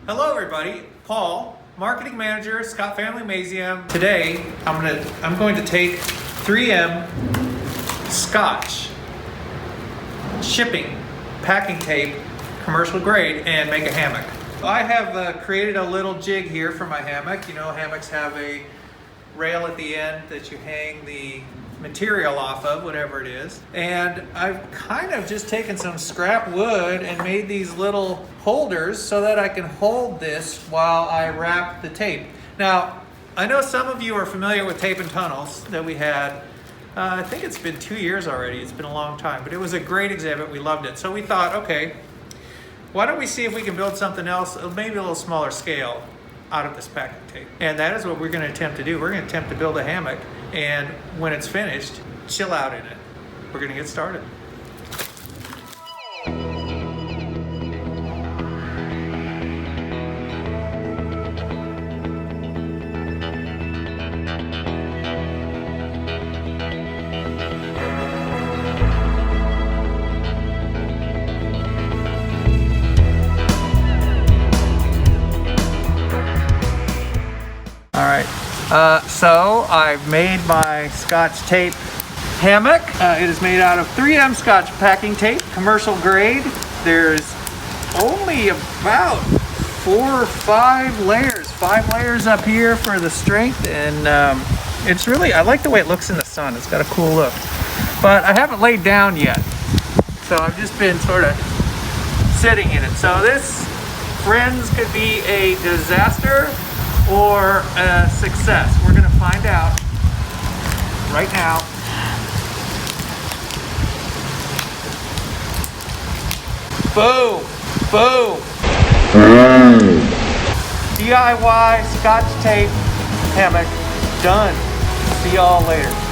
Hello everybody, Paul, Marketing Manager, Scott Family Museum. Today, I'm going to take 3M Scotch shipping packing tape, commercial grade, and make a hammock. I have created a little jig here for my hammock. You know, hammocks have a rail at the end that you hang the material off of, whatever it is. And I've kind of just taken some scrap wood and made these little holders so that I can hold this while I wrap the tape. Now, I know some of you are familiar with tape and tunnels that we had. I think it's been 2 years already. It's been a long time, but it was a great exhibit. We loved it. So we thought, okay, why don't we see if we can build something else, maybe a little smaller scale, out of this packing tape. And that is what we're going to attempt to do. We're going to attempt to build a hammock, and when it's finished, chill out in it. We're going to get started. All right, so I've made my Scotch tape hammock. It is made out of 3M Scotch packing tape, commercial grade. There's only about 4 or 5 layers. 5 layers up here for the strength, and it's really, I like the way it looks in the sun. It's got a cool look. But I haven't laid down yet, so I've just been sort of sitting in it. So this, friends, could be a disaster or a success. We're gonna find out right now. Boom, boom. DIY Scotch tape hammock done. See y'all later.